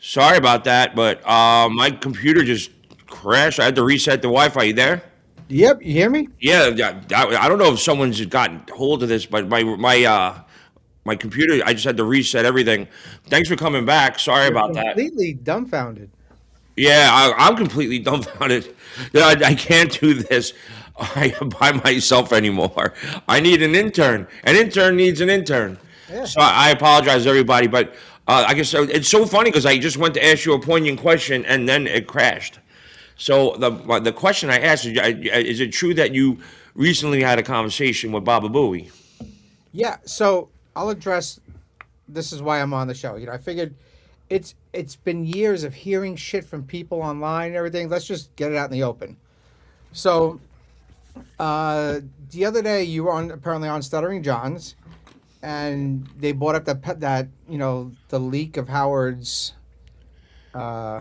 Sorry about that, but my computer just crashed. I had to reset the Wi-Fi. You there? Yep, you hear me? Yeah, yeah. I don't know if someone's gotten hold of this, but my computer. I just had to reset everything. Thanks for coming back. Sorry You're about that. completely dumbfounded. Yeah, I'm completely dumbfounded. Yeah, I can't do this by myself anymore. I need an intern. An intern needs an intern. Yeah. So I apologize, everybody, but I guess it's so funny because I just went to ask you a poignant question and then it crashed. So the question I asked is it true that you recently had a conversation with Baba Booey? Yeah, so I'll address this is why I'm on the show. I figured it's been years of hearing shit from people online and everything. Let's just get it out in the open. So, the other day you were on apparently on Stuttering Johns and they brought up that the leak of Howard's uh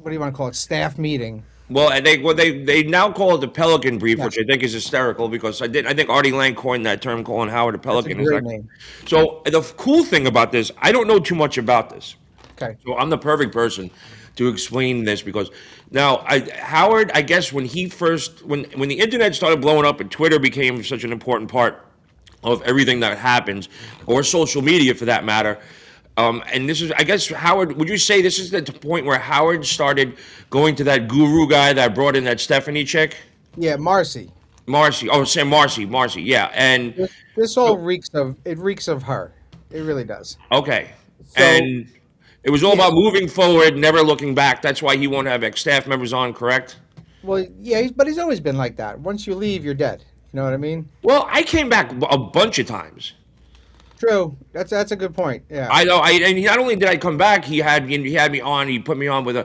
what do you want to call it? Staff meeting. Well, and they now call it the Pelican brief, Yeah, which I think is hysterical because I think Artie Lang coined that term, calling Howard a that's a Pelican. Is great like name. so. The cool thing about this, I don't know too much about this, Okay. so I'm the perfect person to explain this because now Howard, I guess when he first when the internet started blowing up and Twitter became such an important part of everything that happens, or social media for that matter. And this is, I guess, Howard. Would you say this is the point where Howard started going to that guru guy that brought in that Stephanie chick, Yeah, Marcy. Marcy? Oh, say Marcy. Yeah, and This all reeks of her. It really does. okay, So and it was all yeah, about moving forward, never looking back. That's why he won't have ex-staff members on, correct? well, yeah, but he's always been like that. Once you leave, you're dead. You know what I mean? Well, I came back a bunch of times. True. That's a good point. Yeah. I know. And not only did I come back, he had me on. He put me on with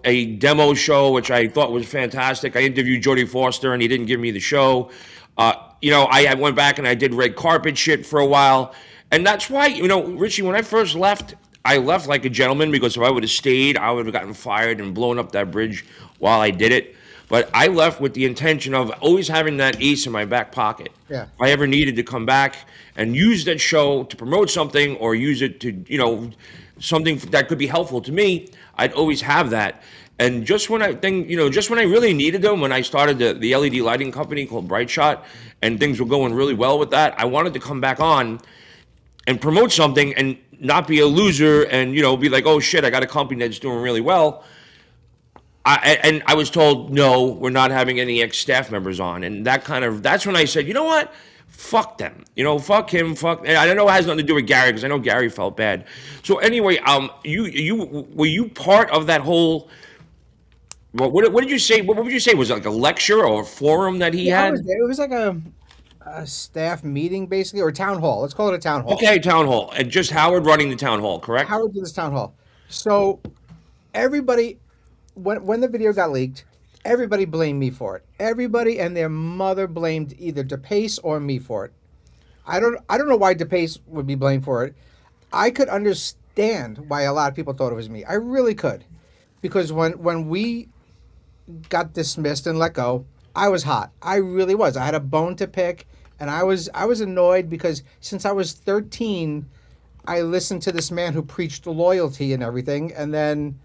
a demo show, which I thought was fantastic. I interviewed Jodie Foster, and he didn't give me the show. I went back and I did red carpet shit for a while, and that's why Richie, when I first left, I left like a gentleman because if I would have stayed, I would have gotten fired and blown up that bridge while I did it. But I left with the intention of always having that ace in my back pocket. Yeah. If I ever needed to come back and use that show to promote something or use it to, something that could be helpful to me, I'd always have that. And just when I really needed them, when I started the LED lighting company called Bright Shot, and things were going really well with that, I wanted to come back on and promote something and not be a loser and be like, oh shit, I got a company that's doing really well. And I was told, no, we're not having any ex-staff members on, and that's when I said, you know what, fuck them, fuck him, fuck. And I know it has nothing to do with Gary because I know Gary felt bad. So anyway, you were you part of that whole? What did you say? What would you say was it like a lecture or a forum that he Yeah, I was had? there. It was like a staff meeting, basically, or a town hall. Let's call it a town hall. Okay, town hall, and just Howard running the town hall, correct? Howard did this town hall. So everybody, when the video got leaked, everybody blamed me for it. Everybody and their mother blamed either DePace or me for it. I don't know why DePace would be blamed for it. I could understand why a lot of people thought it was me. I really could, because when we got dismissed and let go, I was hot. I really was. I had a bone to pick, and I was annoyed because since I was 13, I listened to this man who preached loyalty and everything, and then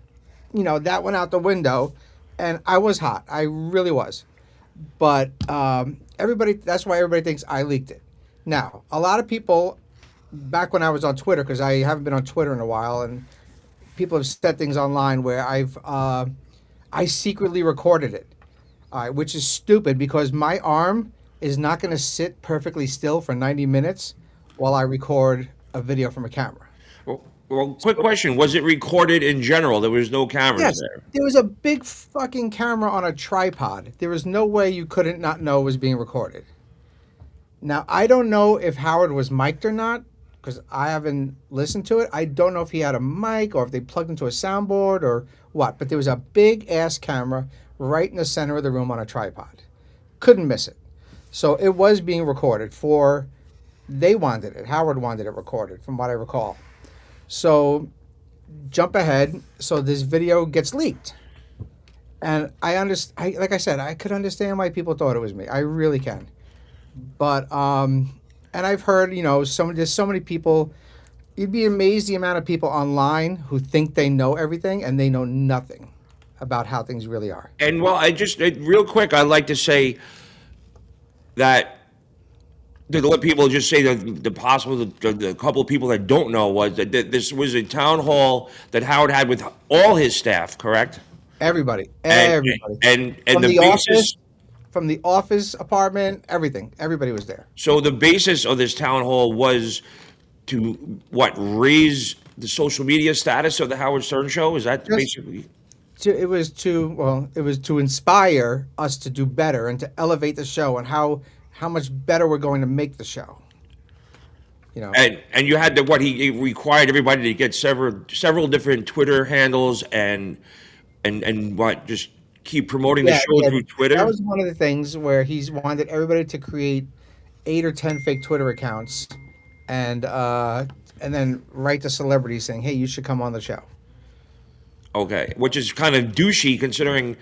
that went out the window, and I was hot. I really was. But everybody, that's why everybody thinks I leaked it. Now, a lot of people back when I was on Twitter, because I haven't been on Twitter in a while, and people have said things online where I secretly recorded it, which is stupid because my arm is not going to sit perfectly still for 90 minutes while I record a video from a camera. Well, quick question: was it recorded in general? There was no cameras Yes, there. there was a big fucking camera on a tripod. There was no way you couldn't not know it was being recorded. Now, I don't know if Howard was mic'd or not because I haven't listened to it. I don't know if he had a mic or if they plugged into a soundboard or what, but there was a big ass camera right in the center of the room on a tripod. Couldn't miss it. So it was being recorded for, they wanted it. Howard wanted it recorded, from what I recall. So jump ahead. So this video gets leaked. And I understand, like I said, I could understand why people thought it was me. I really can. But and I've heard, there's so many people You'd be amazed the amount of people online who think they know everything and they know nothing about how things really are. And well, real quick, I'd like to say that to let people just say the possible the couple of people that don't know was that this was a town hall that Howard had with all his staff, correct? Everybody, And everybody. and From the the office, basis. from the office apartment, everything. Everybody was there. So the basis of this town hall was to what, raise the social media status of the Howard Stern show? Is that Just basically? it was to inspire us to do better and to elevate the show and how much better we're going to make the show. You know. And you had to what he required everybody to get several different Twitter handles and what, just keep promoting the Yeah, show yeah. through That Twitter. was one of the things where he's wanted everybody to create 8 or 10 fake Twitter accounts, and uh, and then write to celebrities saying, "Hey, you should come on the show." Okay, which is kind of douchey considering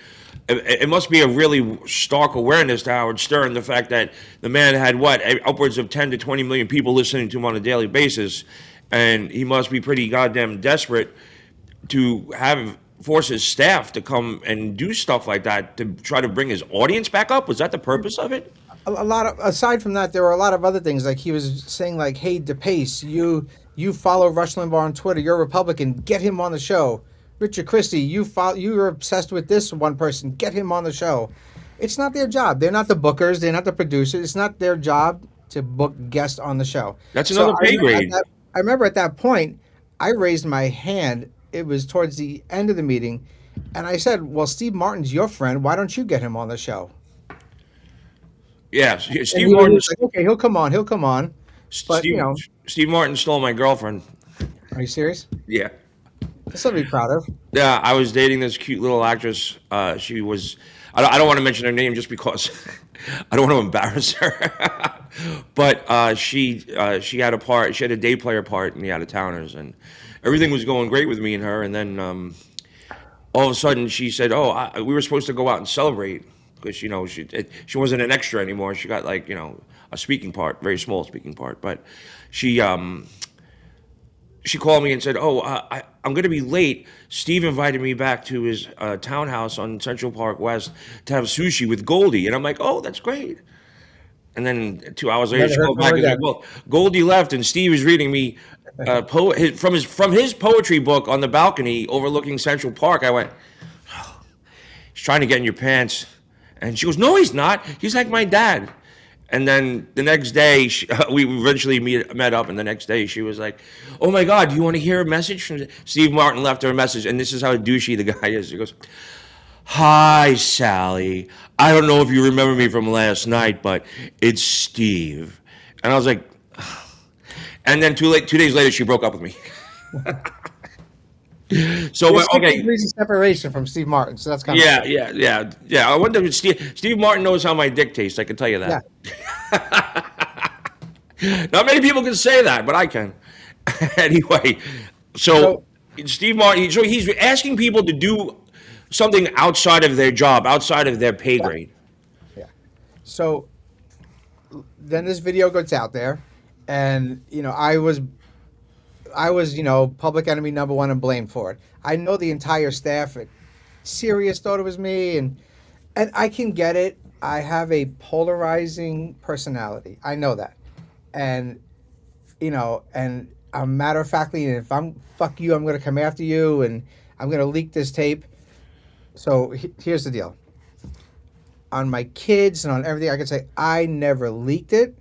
it must be a really stark awareness to Howard Stern, the fact that the man had what, upwards of 10 to 20 million people listening to him on a daily basis, and he must be pretty goddamn desperate to have force his staff to come and do stuff like that to try to bring his audience back up. Was that the purpose of it? A lot of aside from that, there were a lot of other things. Like he was saying, like, "Hey, DePace, you follow Rush Limbaugh on Twitter. You're a Republican. Get him on the show." Richard Christie, you're obsessed with this one person. Get him on the show. It's not their job. They're not the bookers. They're not the producers. It's not their job to book guests on the show. That's So another pay grade. I remember at that point, I raised my hand. It was towards the end of the meeting, and I said, "Well, Steve Martin's your friend. Why don't you get him on the show?" Yeah, And Steve he Martin. was like, "Okay, he'll come on. He'll come on." But Steve Steve Martin stole my girlfriend. are you serious? Yeah. That's something to be proud of. Yeah, I was dating this cute little actress. She was. I don't want to mention her name just because I don't want to embarrass her. But she had a part. She had a day player part in the Out of Towners, and everything was going great with me and her. And then all of a sudden, she said, "Oh, we were supposed to go out and celebrate because she wasn't an extra anymore. She got like a speaking part, very small speaking part, but she." She called me and said, "Oh, I'm going to be late. Steve invited me back to his townhouse on Central Park West to have sushi with Goldie." And I'm like, "Oh, that's great." And then 2 hours later, Never she heard called from her back and said, again. "Well, Goldie left, and Steve is reading me from his poetry book on the balcony overlooking Central Park." I went, "He's trying to get in your pants," and she goes, "No, he's not. He's like my dad." And then the next day, we eventually met up, and the next day she was like, "Oh my God, do you want to hear a message from Steve Martin?" Left her a message, and this is how douchey the guy is. He goes, "Hi, Sally. I don't know if you remember me from last night, but it's Steve." And I was like, and then 2 days later, she broke up with me. So, You're but, 60 okay, degrees of separation from Steve Martin, so that's kind of yeah. I wonder if Steve Martin knows how my dick tastes. I can tell you yeah. that. Not many people can say that, but I can. Anyway, so So Steve Martin, so he's asking people to do something outside of their job, outside of their pay yeah, grade. yeah. So then this video goes out there, and I was public enemy number one and blamed for it. I know the entire staff at Sirius thought it was me, and I can get it. I have a polarizing personality. I know that, and and I'm matter of factly, and if I'm fuck you, I'm gonna come after you, and I'm gonna leak this tape. So here's the deal. On my kids and on everything, I can say I never leaked it.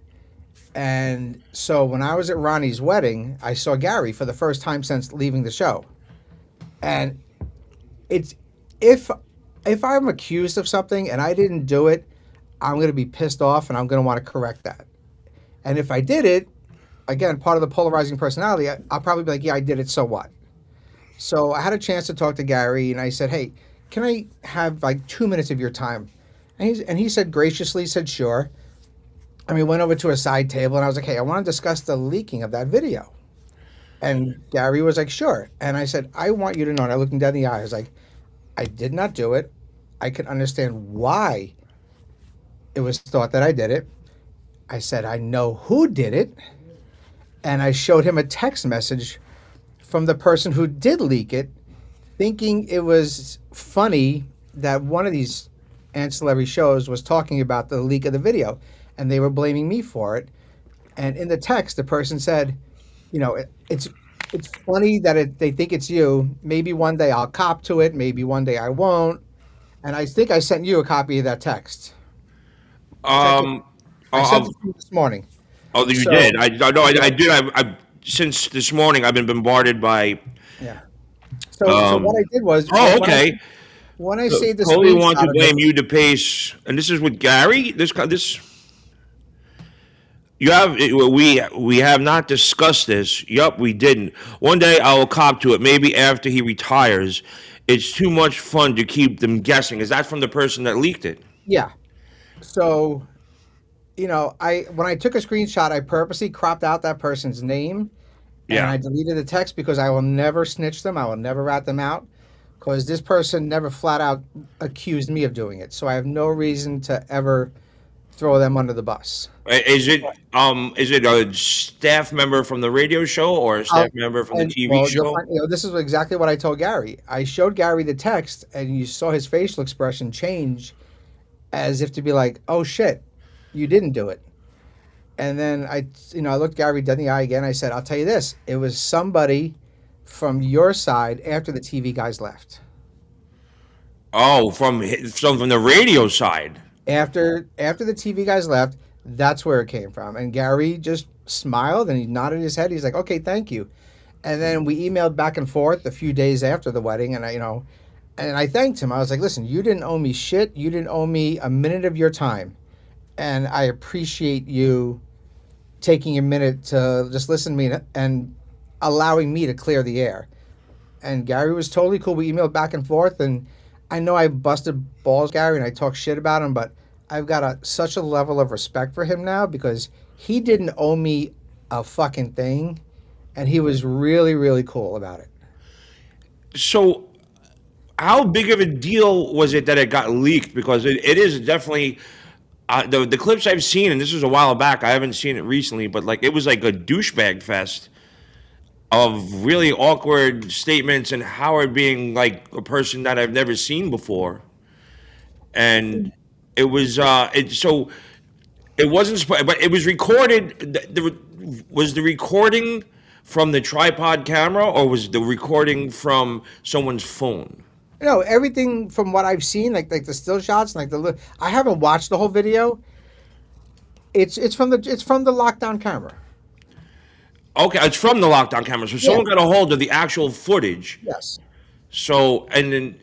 And so when I was at Ronnie's wedding, I saw Gary for the first time since leaving the show. And it's if if I'm accused of something and I didn't do it, I'm going to be pissed off and I'm going to want to correct that. And if I did it, again, part of the polarizing personality, I'll probably be like, yeah, I did it, so what? So I had a chance to talk to Gary and I said, hey, can I have like 2 minutes of your time? And he said graciously, said sure. And we went over to a side table and I was like, hey, I want to discuss the leaking of that video. And Gary was like, sure. And I said, I want you to know, and I looked him dead in the eye, I was like, I did not do it. I can understand why it was thought that I did it. I said, I know who did it. and I showed him a text message from the person who did leak it, thinking it was funny that one of these ancillary shows was talking about the leak of the video, and they were blaming me for it. And in the text, the person said, it's funny that they think it's you. Maybe one day I'll cop to it. Maybe one day I won't. And I think I sent you a copy of that text. Check it. Um, I sent uh, it to you this morning. oh, you So did. I know. I yeah, did. Since this morning, I've been bombarded by. yeah. So what I did was Oh, okay. when I saved the Totally want to screenshot of it. blame you to pace, and this is with Gary. This you have we have not discussed this. Yup, we didn't. One day I will cop to it. Maybe after he retires. It's too much fun to keep them guessing. Is that from the person that leaked it? Yeah. So I when I took a screenshot, I purposely cropped out that person's name, and Yeah. I deleted the text because I will never snitch them. I will never rat them out because this person never flat out accused me of doing it. So I have no reason to ever throw them under the bus. Is it a staff member from the radio show or a staff I'll, member from the and TV well, you'll show? find, this is exactly what I told Gary. I showed Gary the text, and you saw his facial expression change as if to be like, "Oh shit, you didn't do it." And then I looked Gary dead in the eye again. I said, "I'll tell you this: it was somebody from your side after the TV guys left. Oh, from the radio side. After the TV guys left, that's where it came from." And Gary just smiled and he nodded his head. He's like, "Okay, thank you." And then we emailed back and forth a few days after the wedding, and I thanked him. I was like, "Listen, you didn't owe me shit. You didn't owe me a minute of your time, and I appreciate you taking a minute to just listen to me and allowing me to clear the air." And Gary was totally cool. We emailed back and forth, and I know I busted balls, Gary, and I talk shit about him, but I've got such a level of respect for him now because he didn't owe me a fucking thing, and he was really, really cool about it. So, how big of a deal was it that it got leaked? Because it is definitely the clips I've seen, and this was a while back. I haven't seen it recently, but like it was like a douchebag fest of really awkward statements and Howard being like a person that I've never seen before, and it was so it wasn't, but it was recorded. Was the recording from the tripod camera, or was the recording from someone's phone? No, everything from what I've seen, like the still shots, I haven't watched the whole video. It's from the lockdown camera. Okay, it's from the lockdown camera. So Yeah. someone got a hold of the actual footage. Yes. So, and then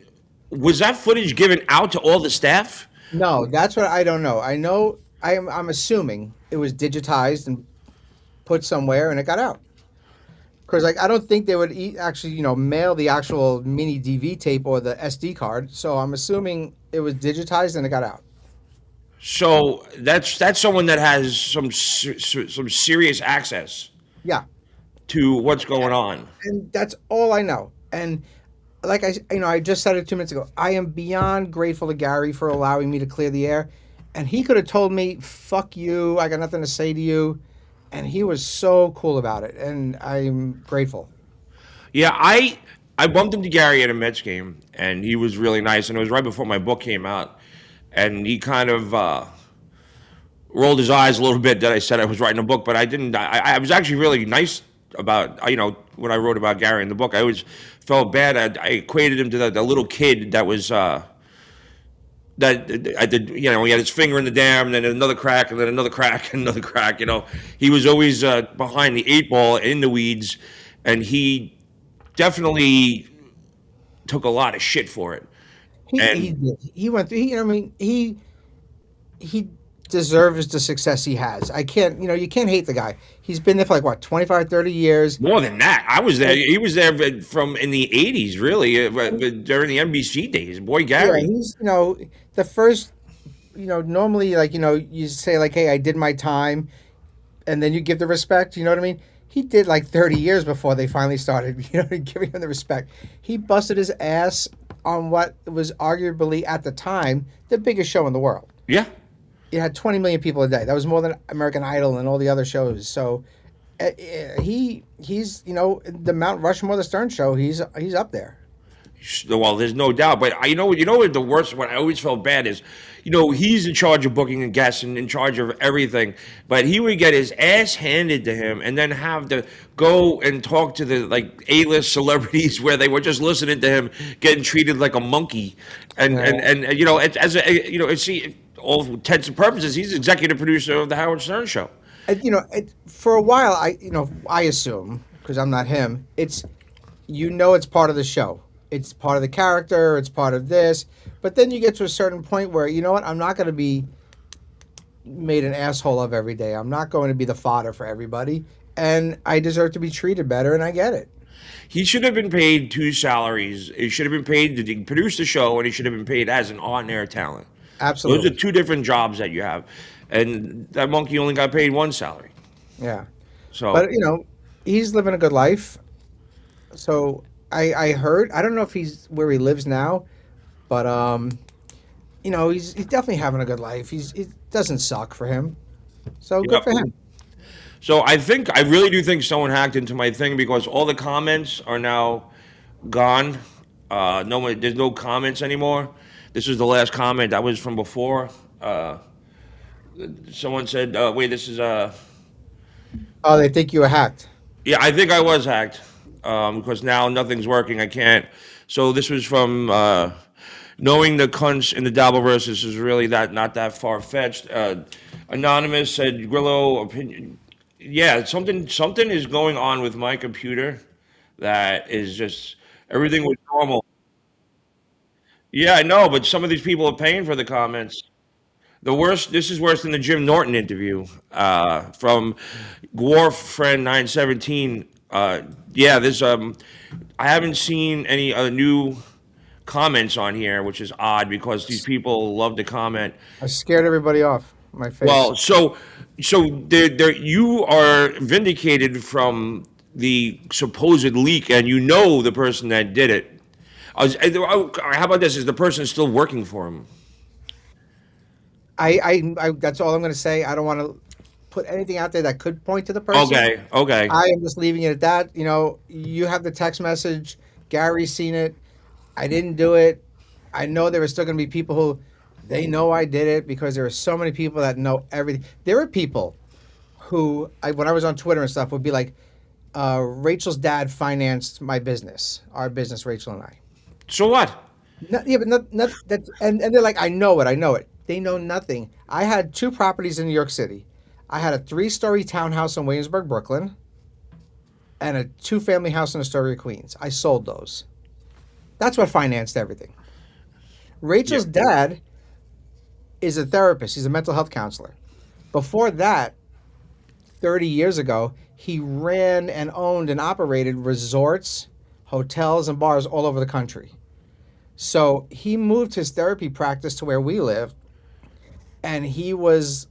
was that footage given out to all the staff? No, that's what I don't know. I know I'm assuming it was digitized and put somewhere and it got out. Because I don't think they would actually mail the actual mini DV tape or the SD card. So I'm assuming it was digitized and it got out. So that's someone that has some serious access Yeah, to what's going on. and that's all I know. And like I just said it 2 minutes ago. I am beyond grateful to Gary for allowing me to clear the air. And he could have told me, "Fuck you, I got nothing to say to you," and he was so cool about it, and I'm grateful. Yeah, I bumped into Gary at a Mets game, and he was really nice. And it was right before my book came out, and he kind of rolled his eyes a little bit that I said I was writing a book, but I didn't. I was actually really nice about when I wrote about Gary in the book. I always felt bad. I equated him to the little kid that was. That I did, he had his finger in the dam, and then another crack, and then another crack, and another crack. He was always behind the eight ball in the weeds, and he definitely took a lot of shit for it. He And did. He went through. He deserves the success he has. I can't. You can't hate the guy. He's been there for like what 25, 30 years. more than that, I was there. He was there from in the '80s, really, during the NBC days. Boy, Yeah, Gary. he's the first. Normally you say like, "Hey, I did my time," and then you give the respect. You know what I mean? He did like 30 years before they finally started, giving him the respect. He busted his ass on what was arguably at the time the biggest show in the world. Yeah. It had 20 million people a day. That was more than American Idol and all the other shows. So He's the Mount Rushmore of the Stern Show. He's up there. Well, there's no doubt. But what the worst. What I always felt bad is, he's in charge of booking and guests and in charge of everything. But he would get his ass handed to him, and then have to go and talk to the like A-list celebrities where they were just listening to him, getting treated like a monkey, and as a it's all intents and purposes, he's executive producer of the Howard Stern Show. For a while, I assume because I'm not him. It's part of the show. It's part of the character. It's part of this. But then you get to a certain point where you know what? I'm not going to be made an asshole of every day. I'm not going to be the fodder for everybody, and I deserve to be treated better, and I get it. He should have been paid two salaries. He should have been paid to produce the show, and he should have been paid as an on-air talent. Absolutely. Those are two different jobs that you have, and that monkey only got paid one salary. Yeah. So, But he's living a good life. So I heard, I don't know if he's where he lives now, but he's definitely having a good life. It doesn't suck for him. So good yep. for him. So I really do think someone hacked into my thing because all the comments are now gone. There's no comments anymore. This was the last comment that was from before. Someone said, "Wait, this is Oh, they think you were hacked. Yeah, I think I was hacked because now nothing's working. I can't. So this was from knowing the cunts in the Dabbleverse. This is really not that far fetched. Anonymous said Grillo opinion. Yeah, something is going on with my computer that is just everything was normal. Yeah, I know, but some of these people are paying for the comments. The worst. This is worse than the Jim Norton interview from Dwarf Friend 917. Yeah, this. I haven't seen any new comments on here, which is odd because these people love to comment. I scared everybody off my face. Well, so you are vindicated from the supposed leak, and you know the person that did it. How about this? Is the person still working for him? I that's all I'm going to say. I don't want to put anything out there that could point to the person. Okay, okay. I am just leaving it at that. You have the text message. Gary's seen it. I didn't do it. I know there are still going to be people who they know I did it because there are so many people that know everything. There are people who, when I was on Twitter and stuff, would be like, Rachel's dad financed my business, our business, Rachel and I. So what? No, yeah, but not that, and they're like, I know it. They know nothing. I had two properties in New York City. I had a 3-story townhouse in Williamsburg, Brooklyn, and a 2-family house in Astoria, Queens. I sold those. That's what financed everything. Rachel's dad is a therapist. He's a mental health counselor. Before that, 30 years ago, he ran and owned and operated resorts, hotels, and bars all over the country. So he moved his therapy practice to where we live, and he was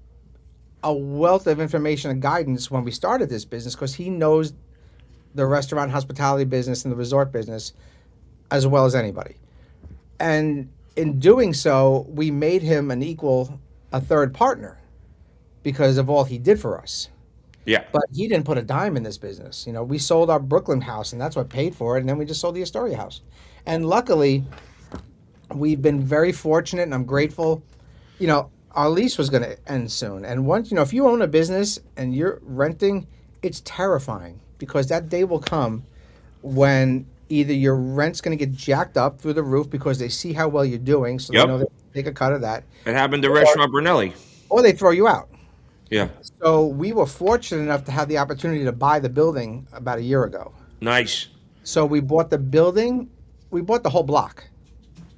a wealth of information and guidance when we started this business because he knows the restaurant hospitality business and the resort business as well as anybody. And in doing so, we made him a third partner because of all he did for us. Yeah. But he didn't put a dime in this business. We sold our Brooklyn house, and that's what paid for it, and then we just sold the Astoria house. And luckily, we've been very fortunate, and I'm grateful. Our lease was going to end soon. And once, if you own a business and you're renting, it's terrifying because that day will come when either your rent's going to get jacked up through the roof because they see how well you're doing, so they know they take a cut of that. It happened to Restaurant Brunelli. Or they throw you out. Yeah. So we were fortunate enough to have the opportunity to buy the building about a year ago. Nice. So we bought the building. We bought the whole block,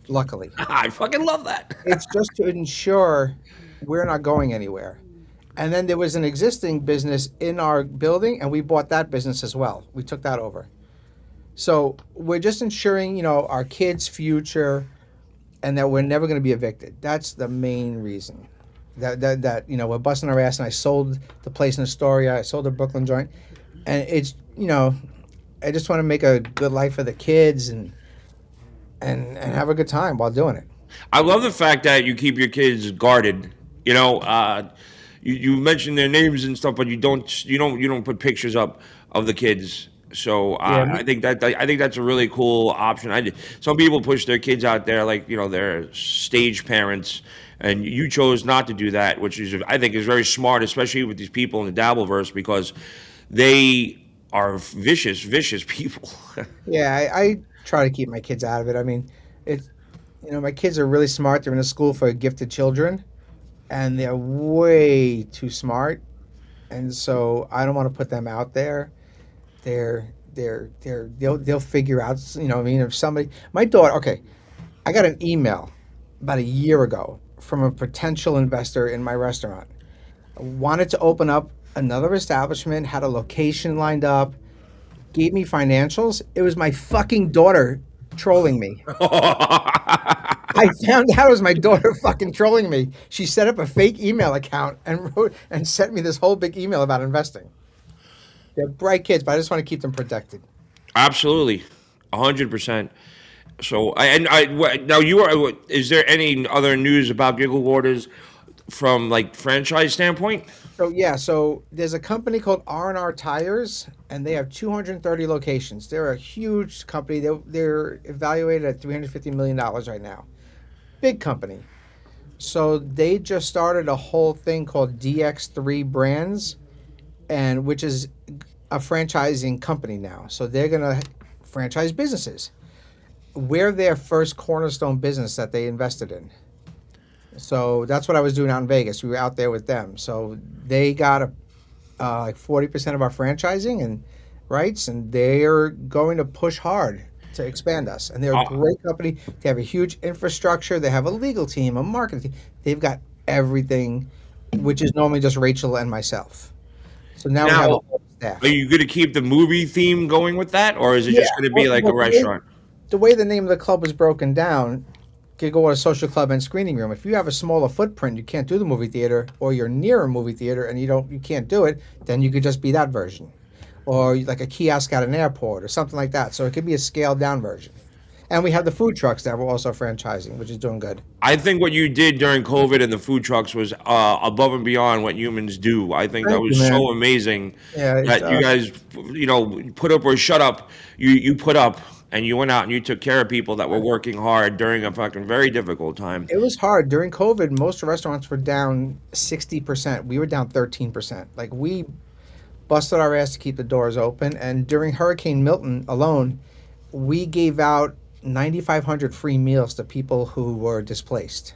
luckily. I fucking love that. It's just to ensure we're not going anywhere. And then there was an existing business in our building, and we bought that business as well. We took that over. So we're just ensuring, our kids' future and that we're never going to be evicted. That's the main reason. That we're busting our ass, and I sold the place in Astoria. I sold the Brooklyn joint. And it's, I just want to make a good life for the kids and have a good time while doing it. I love the fact that you keep your kids guarded. you mention their names and stuff, but you don't put pictures up of the kids. So Yeah, I think that's a really cool option. Some people push their kids out there like they're stage parents, and you chose not to do that, which is I think is very smart, especially with these people in the Dabbleverse because they are vicious people. yeah. I try to keep my kids out of it. I mean, it's my kids are really smart. They're in a school for gifted children, and they're way too smart. And so I don't want to put them out there. They'll figure out. I mean, if somebody, my daughter. Okay, I got an email about a year ago from a potential investor in my restaurant. Wanted to open up another establishment, had a location lined up, gave me financials. It was my fucking daughter trolling me. I found out it was my daughter fucking trolling me. She set up a fake email account and wrote and sent me this whole big email about investing. They're bright kids, but I just want to keep them protected. Absolutely, 100%. So, now you are. Is there any other news about Giggle Waters from like franchise standpoint? So yeah, so there's a company called R&R Tires, and they have 230 locations. They're a huge company. They're evaluated at $350 million right now. Big company. So they just started a whole thing called DX3 Brands, and which is a franchising company now. So they're gonna franchise businesses. We're their first cornerstone business that they invested in. So that's what I was doing out in Vegas. We were out there with them. So they got like 40% of our franchising and rights, and they're going to push hard to expand us. And they're a great company. They have a huge infrastructure. They have a legal team, a marketing team. They've got everything, which is normally just Rachel and myself. So now we have a Now, whole staff. are you going to keep the movie theme going with that, or is it Yeah. just going to be like a restaurant? The way the name of the club was broken down, Giggle Water Social Club and Screening Room. If you have a smaller footprint, you can't do the movie theater, or you're near a movie theater and you can't do it, then you could just be that version, or like a kiosk at an airport or something like that. So it could be a scaled down version. And we have the food trucks that we're also franchising, which is doing good. I think what you did during COVID and the food trucks was above and beyond what humans do. I think that Thank you, was man. so amazing Yeah, that you guys, put up or shut up. You put up and you went out and you took care of people that were working hard during a fucking very difficult time. it was hard during COVID. Most restaurants were down 60%. We were down 13%. Like we busted our ass to keep the doors open. And during Hurricane Milton alone, we gave out 9,500 free meals to people who were displaced.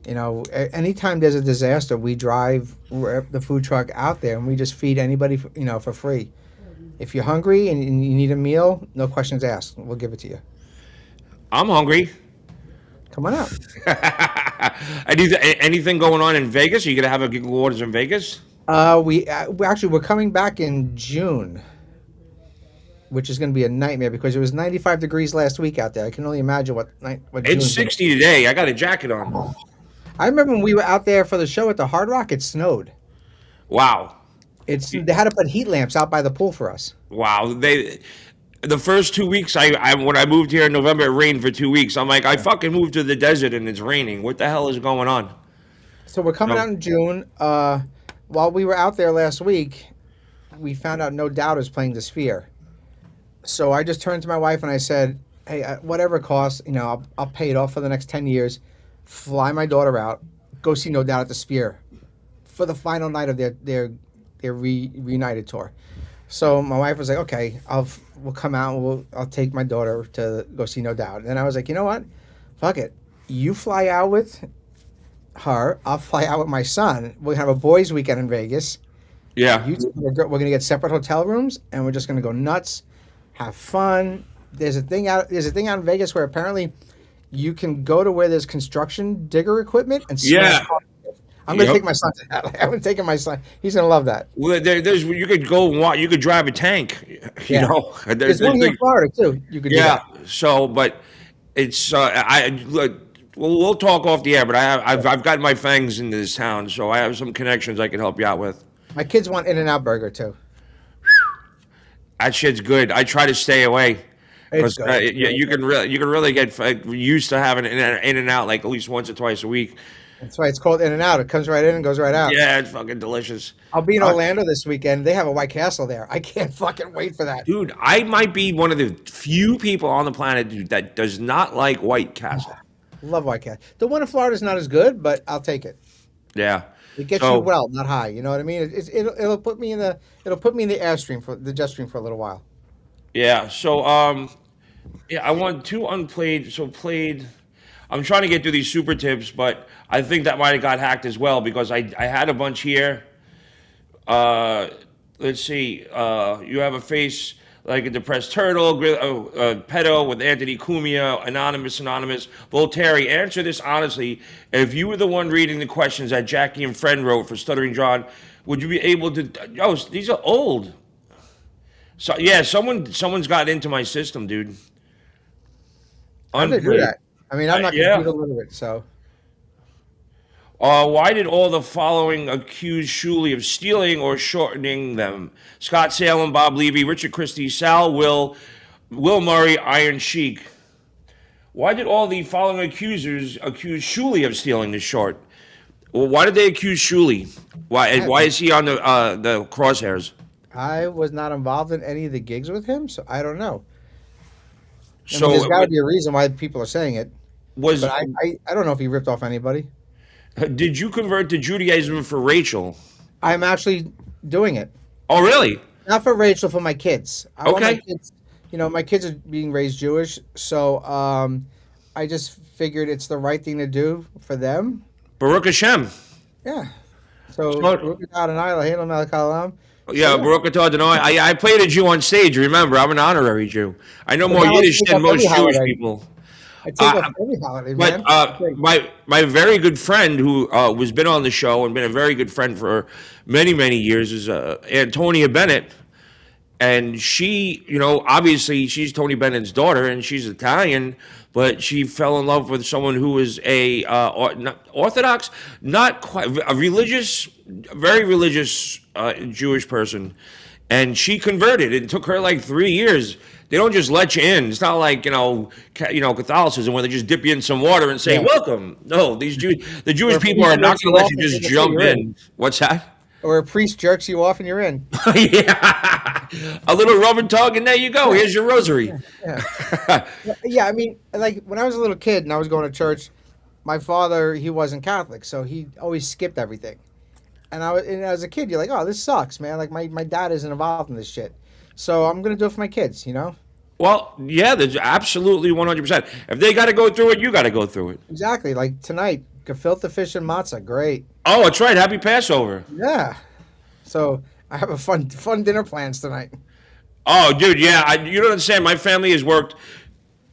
Anytime there's a disaster, we drive the food truck out there and we just feed anybody, for free. If you're hungry and you need a meal, no questions asked. We'll give it to you. I'm hungry. Come on out. Anything going on in Vegas? Are you gonna have a Giggle Waters in Vegas? We're coming back in June, which is going to be a nightmare because it was 95 degrees last week out there. I can only imagine what It's June's 60 today. I got a jacket on. I remember when we were out there for the show at the Hard Rock, it snowed. Wow. They had to put heat lamps out by the pool for us. Wow. The first 2 weeks, when I moved here in November, it rained for 2 weeks. I'm like, I fucking moved to the desert and it's raining. What the hell is going on? So we're coming No. out in June. While we were out there last week, we found out No Doubt is playing the Sphere. So I just turned to my wife and I said, "Hey, whatever it costs, I'll pay it off for the next 10 years. Fly my daughter out, go see No Doubt at the Sphere for the final night of their reunited tour." So my wife was like, "Okay, we'll come out and I'll take my daughter to go see No Doubt." And I was like, "You know what? Fuck it. You fly out with her. I'll fly out with my son. We'll have a boys' weekend in Vegas. Yeah. We're going to get separate hotel rooms, and we're just going to go nuts, have fun." There's a thing out in Vegas where apparently you can go to where there's construction digger equipment and smash Yeah. cars. I'm going to Yep. take my son to that. I'm taking my son. He's going to love that. Well, there's you could go and walk. You could drive a tank. You Yeah. know. There's one here in Florida too. You could do Yeah. that. So, but it's I look. We'll talk off the air, but I've got my fangs in this town, so I have some connections I can help you out with. My kids want In-N-Out burger too. That shit's good. I try to stay away It's because good. you can really get used to having in and out like at least once or twice a week. That's why it's called In and Out. It comes right in and goes right out. Yeah, it's fucking delicious. I'll be in Uh, Orlando this weekend. They have a White Castle there. I can't fucking wait for that. Dude, I might be one of the few people on the planet, dude, that does not like White Castle. Love White Castle. The one in Florida is not as good, but I'll take it. Yeah. It gets you So, well, not high. You know what I mean? It'll put me in the airstream for the jet stream for a little while. yeah. So, yeah, I want two unplayed. So played. I'm trying to get through these super tips, but I think that might have got hacked as well because I had a bunch here. Uh, let's see. You have a face like a depressed turtle. Pedo with Anthony Cumia. Anonymous. Voltaire. Answer this honestly. If you were the one reading the questions that Jackie and Friend wrote for Stuttering John, would you be able to? Oh, these are old. So yeah, someone's got into my system, dude. How do they do Unplayed. that? I mean, I'm not Yeah. computer literate, so Why did all the following accuse Shuley of stealing or shortening them? Scott Salem, Bob Levy, Richard Christie, Sal, Will Murray, Iron Sheik. Why did all the following accusers accuse Shuley of stealing the short? Well, why did they accuse Shuley? Why is he on the crosshairs? I was not involved in any of the gigs with him, so I don't know. I mean, there's So got to be a reason why people are saying it, was but I don't know if he ripped off anybody. did you convert to Judaism for Rachel? I'm actually doing it. Oh, really? Not for Rachel, for my kids. I want my Okay. kids. My kids are being raised Jewish, so I just figured it's the right thing to do for them. Baruch Hashem. Yeah. So, So, Baruch Adonai Eloheinu melech haolam. So yeah, yeah. Baruch atah Adonai. I played a Jew on stage. Remember, I'm an honorary Jew. I know But more now I Yiddish take than off every most Jewish holiday. people. I take off Uh, every holiday, but man. Great. my very good friend who was been on the show and been a very good friend for many years is Antonia Bennett, and she, obviously she's Tony Bennett's daughter and she's Italian, but she fell in love with someone who was a not Orthodox, not quite a religious, very religious Jewish person, and she converted. It took her like 3 years. They don't just let you in. It's not like Catholicism where they just dip you in some water and say Yeah. welcome. No, the Jewish Or a people priest are not jerks going you to let off you and just says, "Okay, jump you're in." in. What's that? Or a priest jerks you off and you're in. Yeah, a little rub and tug, and there you go. Yeah. Here's your rosary. Yeah. Yeah, I mean, like when I was a little kid and I was going to church, my father, he wasn't Catholic, so he always skipped everything. And as a kid, you're like, oh, this sucks, man. Like my dad isn't involved in this shit. So I'm gonna do it for my kids, you know? Well, yeah, there's absolutely 100%. If they got to go through it, you got to go through it. Exactly. Like tonight, gefilte fish and matzah, great. Oh, that's right. Happy Passover. Yeah. So I have a fun dinner plans tonight. Oh, dude, yeah. You don't understand. My family has worked.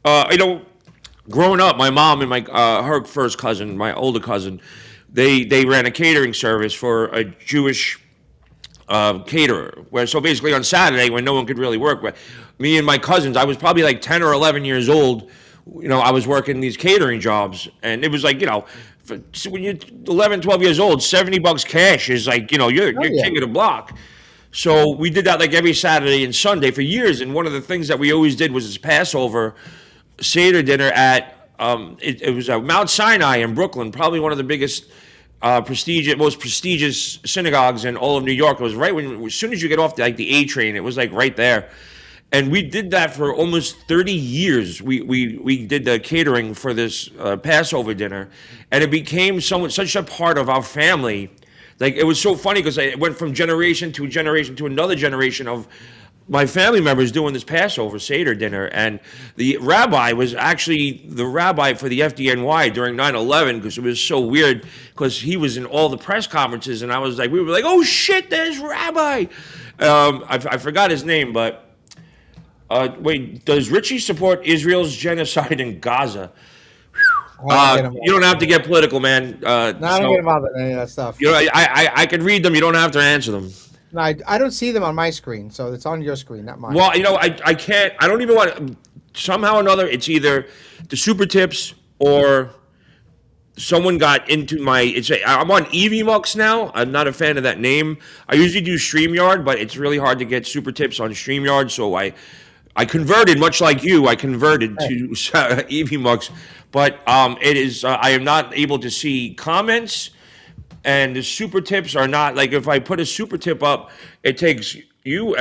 Uh, you know, growing up, my mom and my her first cousin, my older cousin, they ran a catering service for a Jewish caterer. Where so basically on Saturday when no one could really work, with me and my cousins, I was probably like 10 or 11 years old. I was working these catering jobs, and it was like when you're 11, 12 years old, $70 cash is like Oh you're yeah. king of the block. So we did that like every Saturday and Sunday for years. And one of the things that we always did was this Passover Seder dinner at it was Mount Sinai in Brooklyn, probably one of the biggest, most prestigious synagogues in all of New York. It was right as soon as you get off the A train, it was like right there. And we did that for almost 30 years. We did the catering for this Passover dinner, and it became such a part of our family. Like it was so funny because it went from generation to generation to another generation of my family members doing this Passover Seder dinner. And the rabbi was actually the rabbi for the FDNY during 9/11 because it was so weird because he was in all the press conferences. And we were like, oh shit, there's Rabbi. I forgot his name, but wait, does Richie support Israel's genocide in Gaza? I don't get You involved. don't have to get political, man. No, I don't get involved in any of that stuff. I can read them. You don't have to answer them. No, I don't see them on my screen, so it's on your screen, not mine. Well, I can't. I don't even want. Somehow or another, it's either the super tips or someone got into my. I'm on EVMux now. I'm not a fan of that name. I usually do StreamYard, but it's really hard to get super tips on StreamYard. So I converted, much like you. I converted Hey, to EV Mux, but it is. I am not able to see comments, and the super tips are not like if I put a super tip up, it takes you.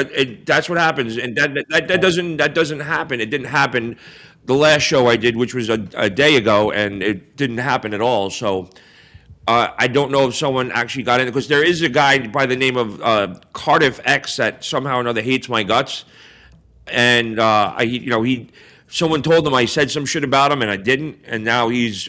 That's what happens, and that doesn't happen. It didn't happen the last show I did, which was a day ago, and it didn't happen at all. So. I don't know if someone actually got in because there is a guy by the name of Cardiff X that somehow or another hates my guts, and someone told him I said some shit about him and I didn't, and now he's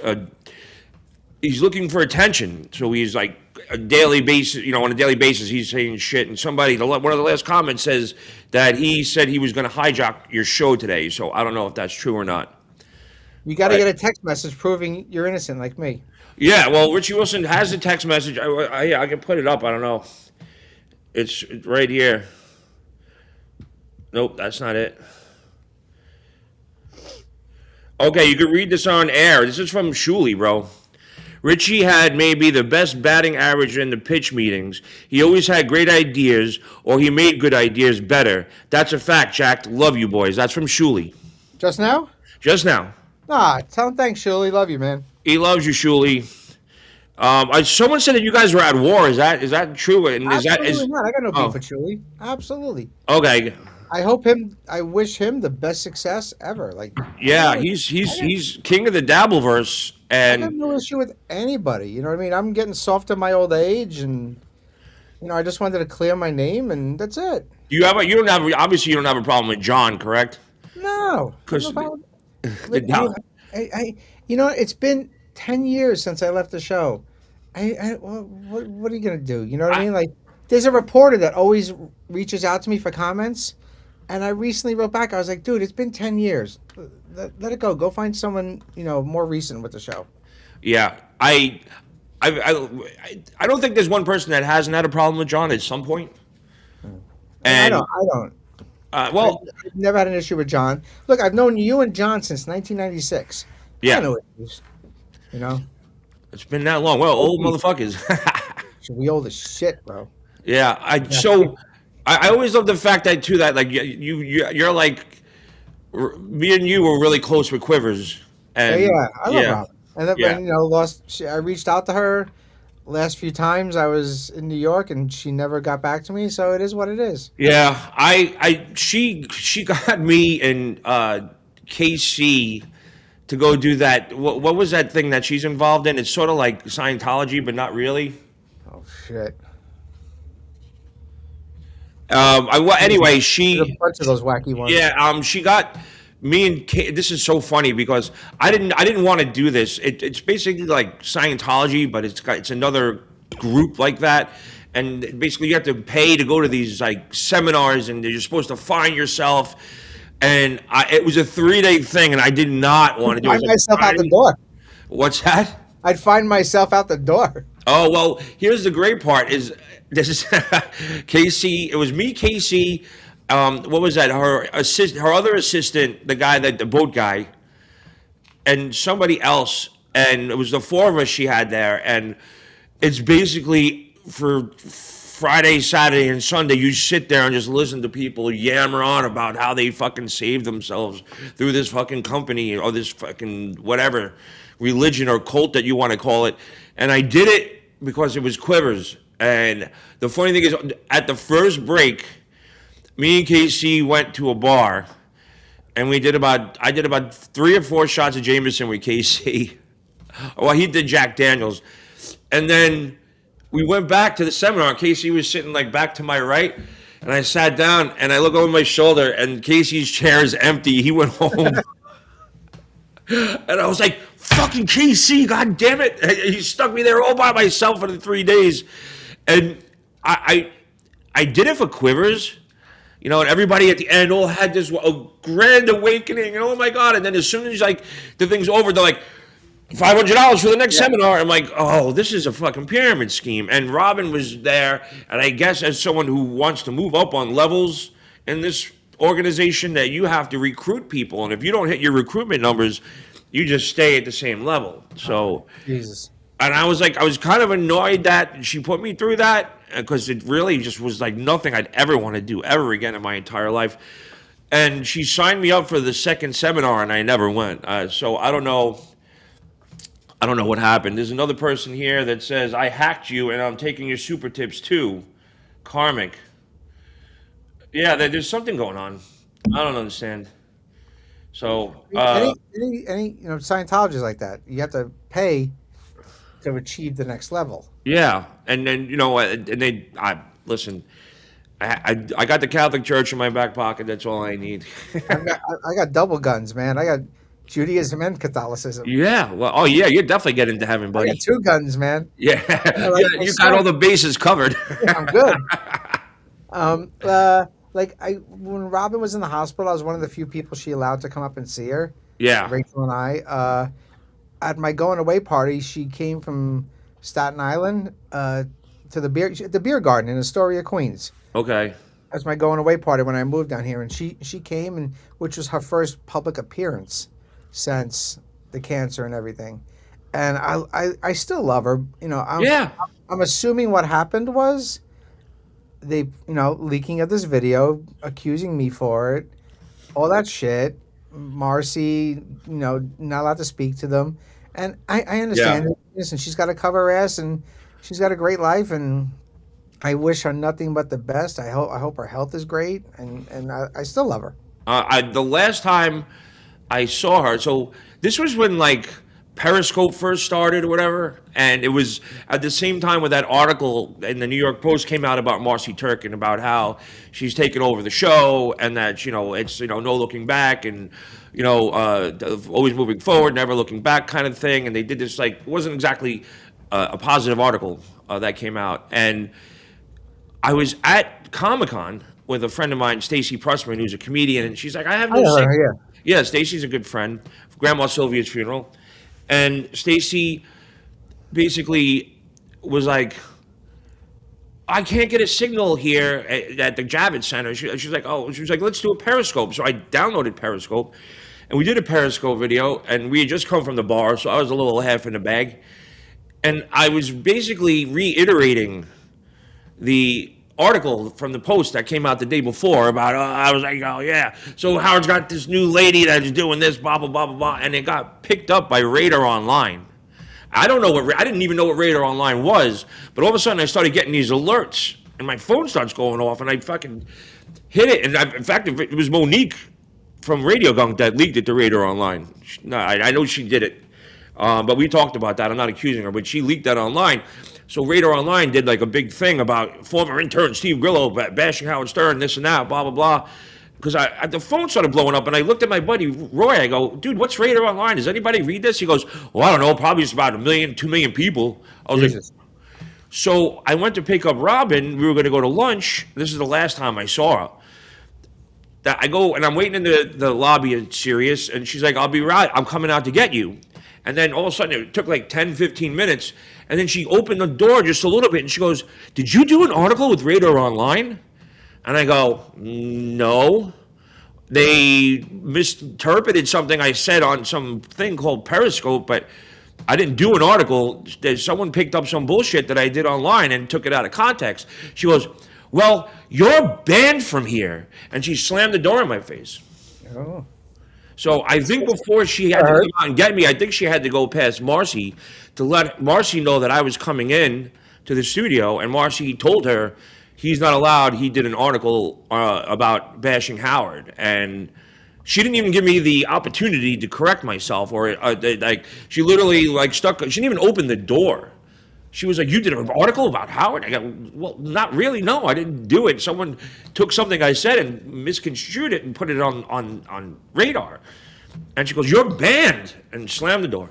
looking for attention. So he's like a daily basis, on a daily basis, he's saying shit. And one of the last comments says that he said he was going to hijack your show today. So I don't know if that's true or not. you got to But get a text message proving you're innocent, like me. yeah, well, Richie Wilson has the text message. I can put it up. I don't know. It's right here. Nope, that's not it. Okay, you can read this on air. This is from Shuley, bro. Richie had maybe the best batting average in the pitch meetings. He always had great ideas, or he made good ideas better. That's a fact, Jack. Love you, boys. That's from Shuley. Just now? Just now. Ah, tell him thanks, Shirley. Love you, man. He loves you, Shuley. Someone said that you guys were at war. Is that true? And is that Absolutely is not. I got no beef oh with Shirley. Absolutely. okay? I wish him the best success ever. Like, Yeah, I got, he's king of the Dabbleverse, I got and no issue with anybody. You know what I mean? I'm getting soft in my old age, and I just wanted to clear my name, and that's it. you don't have obviously you don't have a problem with John, correct? No, I have no Because problem. the Look, Dow. it's been 10 years since I left the show. What are you gonna do? You know what I I, mean? Like, there's a reporter that always reaches out to me for comments, and I recently wrote back. I was like, dude, it's been 10 years. Let it go. Go find someone more recent with the show. yeah, I don't think there's one person that hasn't had a problem with John at some point. And I don't. And I don't. well, I've never had an issue with John. Look, I've known you and John since 1996. I got yeah, no issues. You know, it's been that long. Well, old motherfuckers. so we old as shit, bro. Yeah, Yeah. I always love the fact that too that like you're like me and you were really close with Quivers, and Yeah, I love yeah, Robin. And then, yeah, I reached out to her last few times I was in New York, and she never got back to me. So it is what it is. yeah. She got me and KC to go do that. What was that thing that she's involved in? It's sort of like Scientology, but not really. Oh shit! Anyway, There's a bunch of those wacky ones. yeah, she got me and this is so funny because I didn't want to do this. It's basically like Scientology, but it's another group like that, and basically you have to pay to go to these like seminars, and you're supposed to find yourself. And it was a 3-day thing, and I did not want to do it. Find It was myself like, out the door. what's that? I'd find myself out the door. Oh well, here's the great part: is this is Casey? It was me, Casey. What was that? Her other assistant, the boat guy, and somebody else, and it was the four of us she had there, and it's basically for Friday, Saturday, and Sunday. You sit there and just listen to people yammer on about how they fucking saved themselves through this fucking company or this fucking whatever religion or cult that you want to call it. And I did it because it was Quivers. And the funny thing is, at the first break, me and KC went to a bar, and I did about 3 or 4 shots of Jameson with KC. Well, he did Jack Daniels, and then we went back to the seminar. And Casey was sitting like back to my right, and I sat down and I look over my shoulder, and Casey's chair is empty. He went home, and I was like, "Fucking Casey, god damn it!" He stuck me there all by myself for the 3 days, and I did it for Quivers. And everybody at the end all had this grand awakening, and oh my god! And then as soon as like the thing's over, they're like, $500 for the next Yeah. seminar. I'm like, oh, this is a fucking pyramid scheme. And Robin was there, and I guess as someone who wants to move up on levels in this organization, that you have to recruit people, and if you don't hit your recruitment numbers, you just stay at the same level. So, Jesus. and I was kind of annoyed that she put me through that because it really just was like nothing I'd ever want to do ever again in my entire life. and she signed me up for the second seminar, and I never went. So I don't know. I don't know what happened. There's another person here that says I hacked you, and I'm taking your super tips too. Karmic. Yeah, there's something going on. I don't understand. So, Any Scientology is like that. You have to pay to achieve the next level. yeah, and then and they, I listen. I got the Catholic Church in my back pocket. That's all I need. I got double guns, man. I got Judaism and Catholicism. Yeah. Well. Oh, yeah. You're definitely getting to heaven, I got buddy. two guns, man. Yeah. Like Yeah. my You got all son. the bases covered. I'm good. Um, like when Robin was in the hospital, I was one of the few people she allowed to come up and see her. Yeah. Rachel and I. At my going away party, she came from Staten Island to the beer garden in Astoria, Queens. Okay. That's my going away party when I moved down here, and she came, and which was her first public appearance since the cancer and everything. And I still love her. Yeah. I'm assuming what happened was they leaking of this video, accusing me for it, all that shit. Marcy, not allowed to speak to them, and I Yeah. understand it. Listen, she's got to cover her ass, and she's got a great life, and I wish her nothing but the best. I hope her health is great, and I still love her. The last time I saw her, so this was when like Periscope first started or whatever, and it was at the same time with that article in the New York Post came out about Marcy Turkin about how she's taken over the show and that it's no looking back and always moving forward, never looking back kind of thing. And they did this like it wasn't exactly a positive article that came out, and I was at Comic Con with a friend of mine, Stacy Pressman, who's a comedian, and she's like, I have I no know sick. her, yeah. Yeah, Stacy's a good friend. Grandma Sylvia's funeral. And Stacy basically was like, I can't get a signal here at the Javits Center. She's like, oh, she was like, let's do a Periscope. So I downloaded Periscope, and we did a Periscope video, and we had just come from the bar, so I was a little half in the bag. And I was basically reiterating the article from the Post that came out the day before about, I was like, oh, yeah. So Howard's got this new lady that's doing this, blah, blah, blah, blah, blah. And it got picked up by Radar Online. I don't know I didn't even know what Radar Online was, but all of a sudden I started getting these alerts and my phone starts going off and I fucking hit it. And in fact, it was Monique from Radio Gunk that leaked it to Radar Online. No, I know she did it. But we talked about that. I'm not accusing her, but she leaked that online. So Radar Online did like a big thing about former intern Steve Grillo bashing Howard Stern, this and that, blah, blah, blah. Because the phone started blowing up, and I looked at my buddy Roy. I go, dude, what's Radar Online? Does anybody read this? He goes, well, I don't know. Probably it's about 1 million, 2 million people. I was like, Jesus. so I went to pick up Robin. We were going to go to lunch. This is the last time I saw her. That I go, and I'm waiting in the lobby at Sirius, and she's like, I'll be right. I'm coming out to get you. And then all of a sudden, it took like 10, 15 minutes. And then she opened the door just a little bit, and she goes, did you do an article with Radar Online? And I go, no. They misinterpreted something I said on some thing called Periscope, but I didn't do an article. Someone picked up some bullshit that I did online and took it out of context. She goes, well, you're banned from here. And she slammed the door in my face. Oh. So I think before she had to come out and get me, I think she had to go past Marcy to let Marcy know that I was coming in to the studio. And Marcy told her he's not allowed. He did an article about bashing Howard. And she didn't even give me the opportunity to correct myself. Or like she literally like stuck. She didn't even open the door. She was like, you did an article about Howard? I go, well, not really. No, I didn't do it. Someone took something I said and misconstrued it and put it on Radar. And she goes, you're banned, and slammed the door.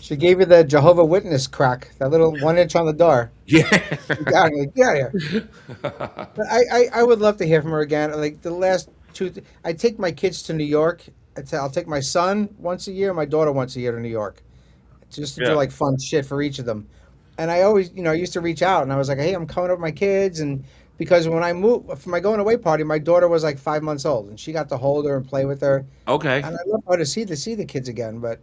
She gave you the Jehovah Witness crack, that little 1 inch on the door. Yeah. Get out of here. But I would love to hear from her again. Like the last two, I take my kids to New York. I'll take my son once a year, my daughter once a year to New York, just to do Yeah. like fun shit for each of them. And I always, I used to reach out and I was like, hey, I'm coming up with my kids. And because when I moved for my going away party, my daughter was like 5 months old and she got to hold her and play with her. Okay. And I'd love her to see the kids again. But,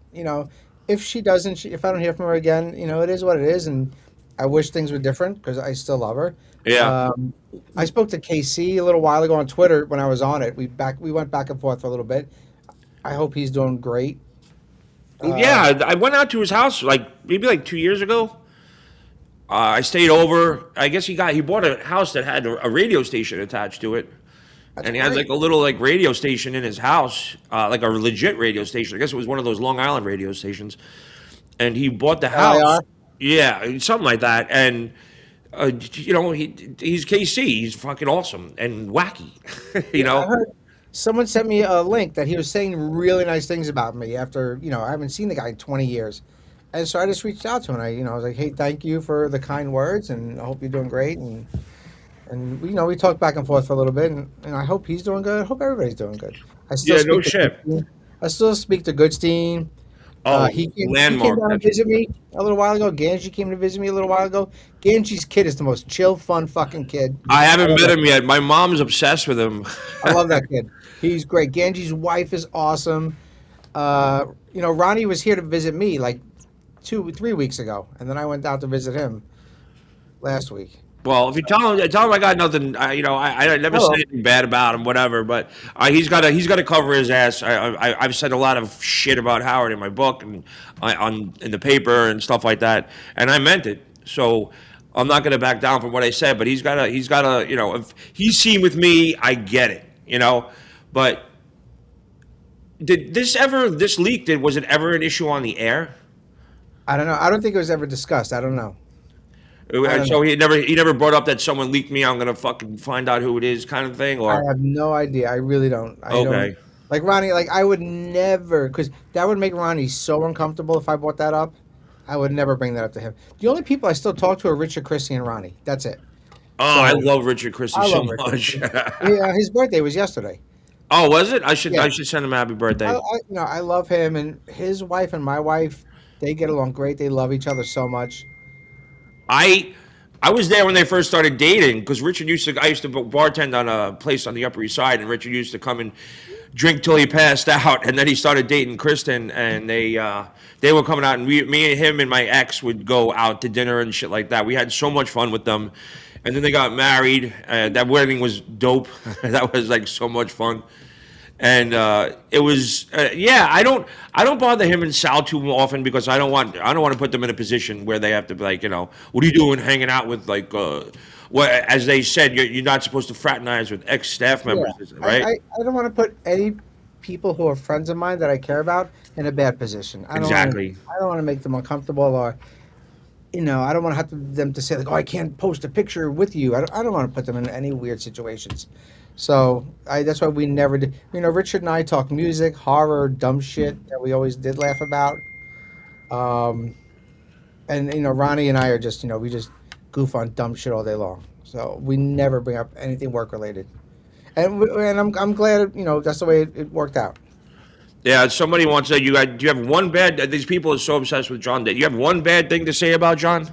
if she doesn't, if I don't hear from her again, it is what it is. And I wish things were different because I still love her. Yeah. Um, I spoke to KC a little while ago on Twitter when I was on it. We went back and forth for a little bit. I hope he's doing great. Uh, Yeah, I went out to his house like maybe like 2 years ago. I stayed over. I guess he bought a house that had a radio station attached to it, that's and he has like great. a little like radio station in his house, like a legit radio station. I guess it was one of those Long Island radio stations, and he bought the house. LIR. Yeah, something like that. And he's KC. He's fucking awesome and wacky. you Yeah, I know. heard someone sent me a link that he was saying really nice things about me after, I haven't seen the guy in 20 years. And so I just reached out to him. I was like, hey, thank you for the kind words and I hope you're doing great. And we talked back and forth for a little bit and I hope he's doing good. I hope everybody's doing good. I still Yeah, no speak to shit. Goodstein. I still speak to Goodstein. Oh, He came landmark. down and That's visited me a little while ago. Ganji came to visit me a little while ago. Ganji's kid is the most chill, fun fucking kid. I I haven't love met that. him yet. My mom's obsessed with him. I love that kid. He's great. Ganji's wife is awesome. Ronnie was here to visit me like 3 weeks ago, and then I went out to visit him last week. Well, if you tell him I got nothing. I never said Hello. anything bad about him, whatever. But he's got to cover his ass. I've said a lot of shit about Howard in my book and in the paper and stuff like that, and I meant it. So I'm not going to back down from what I said. But he's got to. If he's seen with me, I get it. But did this leak? Was it ever an issue on the air? I don't know. I don't think it was ever discussed. I don't know. I don't So know. he never brought up that someone leaked me. I'm gonna fucking find out who it is, kind of thing. I Or have no idea. I really don't. I don't okay, like Ronnie. Like I would never, because that would make Ronnie so uncomfortable if I brought that up. I would never bring that up to him. The only people I still talk to are Richard, Chrissy, and Ronnie. That's it. oh, I So love Richard Christie I so love Richard. much. Yeah, his birthday was yesterday. Oh, was it? I should Yeah, I should send him a happy I, birthday. I I love him and his wife and my wife. They get along great. They love each other so much. I I was there when they first started dating because I used to bartend on a place on the Upper East Side, and Richard used to come and drink till he passed out, and then he started dating Kristen, and they were coming out, and me and him and my ex would go out to dinner and shit like that. We had so much fun with them, and then they got married. That wedding was dope. That was like so much fun. And it was yeah. I don't bother him and Sal too often because I don't want to put them in a position where they have to be like, what are you doing hanging out with like what, as they said, you're not supposed to fraternize with ex staff Yeah, members, I, right? I, I don't want to put any people who are friends of mine that I care about in a bad position. Exactly. I don't want to make them uncomfortable, or I don't want to have them to say like, oh, I can't post a picture with you. I don't want to put them in any weird situations. So that's why we never did. Richard and I talk music, horror, dumb shit that we always did laugh about. Um, and Ronnie and I are just we just goof on dumb shit all day long. So we never bring up anything work related. And I'm glad that's the way it worked out. Yeah. Somebody once said do you have one bad? These people are so obsessed with John. Do you have one bad thing to say about John?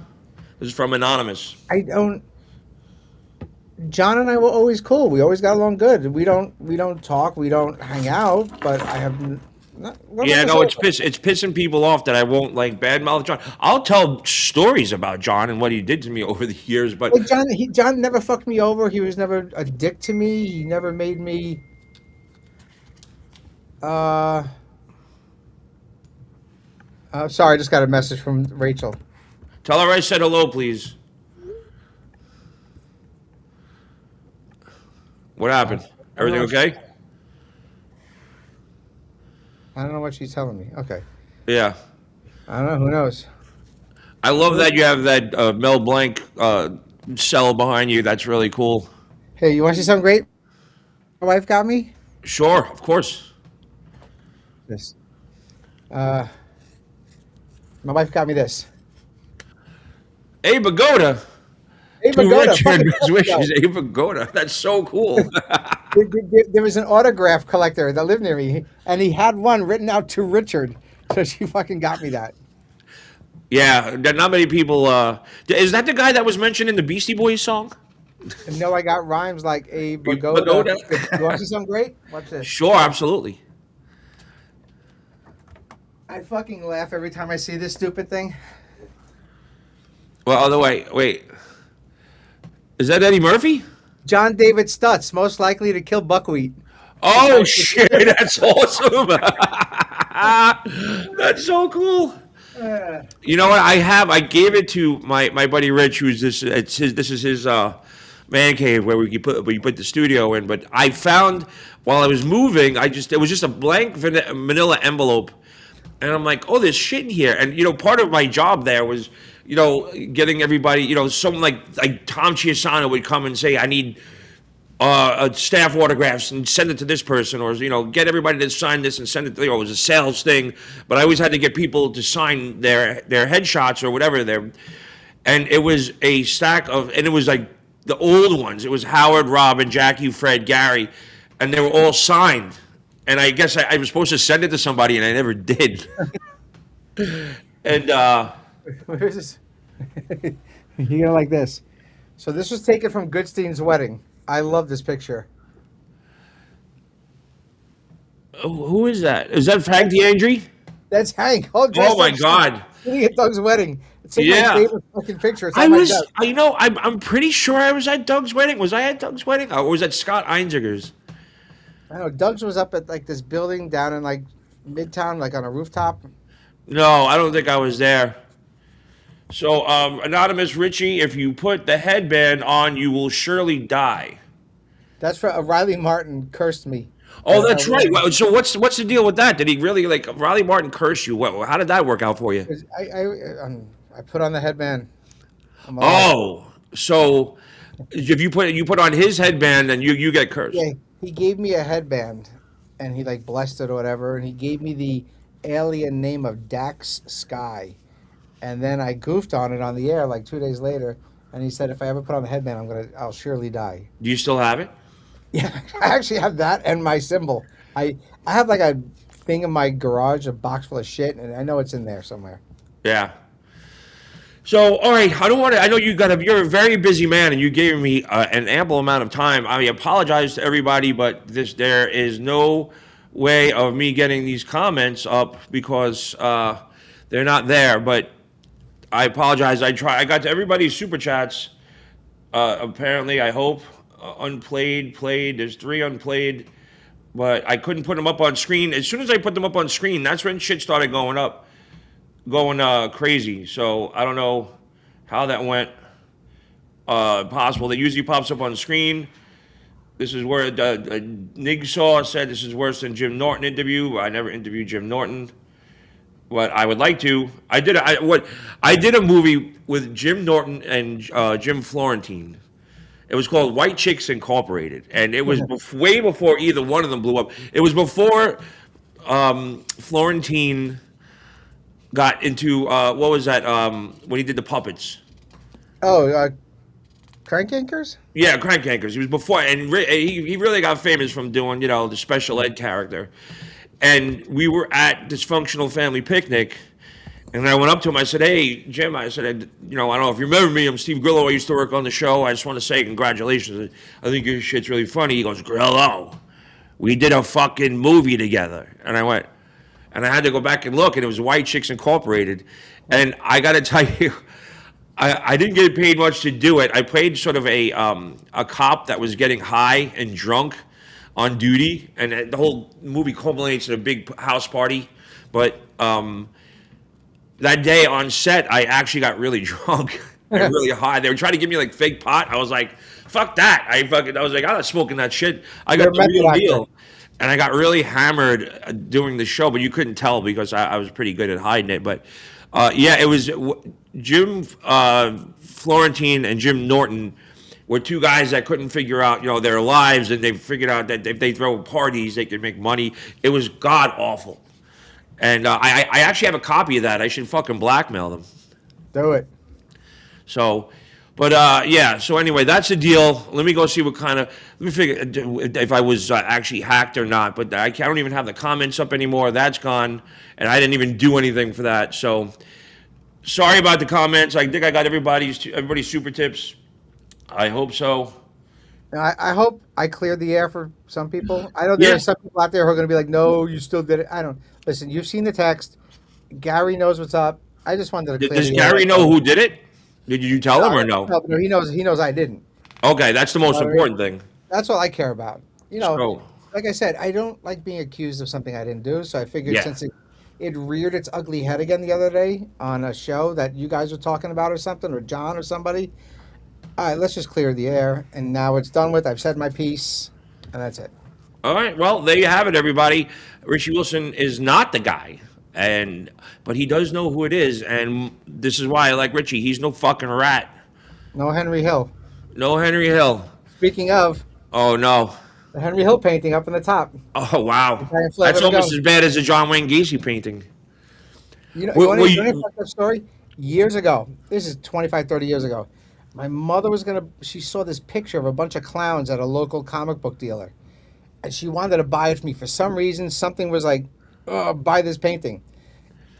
This is from anonymous. I don't. John and I were always cool. We always got along good. We don't talk. We don't hang out. But I have. What am I Yeah, gonna no, say? it's pissing people off that I won't like badmouth John. I'll tell stories about John and what he did to me over the years, but Like John never fucked me over. He was never a dick to me. He never made me. Uh, sorry, I just got a message from Rachel. tell her I said hello, please. What I happened? don't know Everything what okay? I don't know what she's telling me. Okay, Yeah. I don't know. Who knows? I love that you have that Mel Blanc cell behind you. That's really cool. Hey, you want to see something great? My wife got me Sure, of course. this. Uh, my wife got me this. Hey, Pagoda. Hey, To Pagoda, Richard, fucking best wishes. Pagoda. Hey, Pagoda. That's so cool. There was an autograph collector that lived near me, and he had one written out to Richard. So she fucking got me that. Yeah, not many people. Is that the guy that was mentioned in the Beastie Boys song? And I got rhymes like a Hey, pagoda. Pagoda. You want to see something great? Watch this. Sure, absolutely. I fucking laugh every time I see this stupid thing. Well, other way. Wait, is that Eddie Murphy? John David Stutz, most likely to kill buckwheat. Oh shit, that's awesome. That's so cool. You know what? I gave it to my buddy Rich, who's this. It's his. This is his man cave where we put the studio in. But I found while I was moving, it was just a blank manila envelope, and I'm like, oh, there's shit in here. And part of my job there was, getting everybody. Someone like Tom Chiasano would come and say, I need staff autographs and send it to this person, or get everybody to sign this and send it. It was a sales thing, but I always had to get people to sign their headshots or whatever. And it was a stack of, and it was like the old ones. It was Howard, Robin, Jackie, Fred, Gary, and they were all signed. And I guess I was supposed to send it to somebody, and I never did. And Where's this? You're gonna like this. So this was taken from Goodstein's wedding. I love this picture. who is that? Is that Frank DeAndre? That's Hank. All dressed Oh my up, God! sitting at Doug's wedding. It's like Yeah. my favorite fucking picture. It's I on my was, desk. I'm pretty sure I was at Doug's wedding. Was I at Doug's wedding? Or was that Scott Einziger's? I don't know. Doug's was up at like this building down in like Midtown, like on a rooftop. No, I don't think I was there. So, anonymous Richie, if you put the headband on, you will surely die. That's for Riley Martin cursed me. Oh, that's right. Well, so what's the deal with that? Did he really Riley Martin curse you? How did that work out for you? I put on the headband. I'm alive. Oh, so if you put on his headband, then you get cursed. Yeah, he gave me a headband, and he like blessed it or whatever, and he gave me the alien name of Dax Sky, and then I goofed on it on the air like 2 days later, and he said if I ever put on the headband, I'll surely die. Do you still have it? Yeah, I actually have that and my symbol. I have like a thing in my garage, a box full of shit, and I know it's in there somewhere. Yeah. So, all right, I don't want to. I know you're a very busy man, and you gave me an ample amount of time. I apologize to everybody, but there is no way of me getting these comments up because they're not there. But I apologize. I got to everybody's super chats. Apparently, I hope unplayed, played. There's 3 unplayed, but I couldn't put them up on screen. As soon as I put them up on screen, that's when shit started going up. Going crazy. So I don't know how that went. Possible. That usually pops up on the screen. This is where Nigsaw said this is worse than Jim Norton interview. I never interviewed Jim Norton, but I would like to. I did a movie with Jim Norton and Jim Florentine. It was called White Chicks Incorporated, and it was way before either one of them blew up. It was before Florentine got into what was that when he did the puppets? Oh, Crank Anchors? Yeah, Crank Anchors. He was before, and he really got famous from doing the special ed character. And we were at Dysfunctional Family Picnic, and I went up to him. I said, "Hey, Jim," I said, "I don't know if you remember me. I'm Steve Grillo. I used to work on the show. I just want to say congratulations. I think your shit's really funny." He goes, "Grillo, we did a fucking movie together." And I went, and I had to go back and look, and it was White Chicks Incorporated. And I got to tell you, I didn't get paid much to do it. I played sort of a cop that was getting high and drunk on duty, and the whole movie culminates in a big house party. But that day on set, I actually got really drunk and really high. They were trying to give me like fake pot. I was like, "Fuck that!" I was like, "I'm not smoking that shit." I got the real deal. And I got really hammered doing the show, but you couldn't tell because I was pretty good at hiding it. But yeah, it was Jim Florentine and Jim Norton were 2 guys that couldn't figure out their lives, and they figured out that if they throw parties, they could make money. It was god awful. And I actually have a copy of that. I should fucking blackmail them. Do it. So, but yeah. So anyway, that's the deal. Let me go see what kind of. Let me figure if I was actually hacked or not. But I don't even have the comments up anymore. That's gone, and I didn't even do anything for that. So, sorry about the comments. I think I got everybody's super tips. I hope so. Now, I hope I cleared the air for some people. I know there are some people out there who are going to be like, "No, you still did it." I don't. Listen, you've seen the text. Gary knows what's up. I just wanted to clear Does the air. Gary know who did it? Did you tell him or no? No, but he knows. He knows I didn't. Okay, that's the You know most what I mean? important thing. That's all I care about. So, Like I said, I don't like being accused of something I didn't do. So I figured yeah. since it reared its ugly head again the other day on a show that you guys were talking about or something, or John or somebody. All right, let's just clear the air. And now it's done with. I've said my piece, and that's it. All right. Well, there you have it, everybody. Richie Wilson is not the guy, but he does know who it is, and this is why I like Richie. He's no fucking rat. No Henry Hill. No Henry Hill. Speaking of Oh no. the Henry Hill painting up in the top, Oh wow. Italian flavor That's to almost go. as bad as the John Wayne Gacy painting. You want Well, to hear a fucked up story? Years ago, this is 25, 30 years ago, my mother she saw this picture of a bunch of clowns at a local comic book dealer. And she wanted to buy it for me. For some reason, something was like, oh, buy this painting.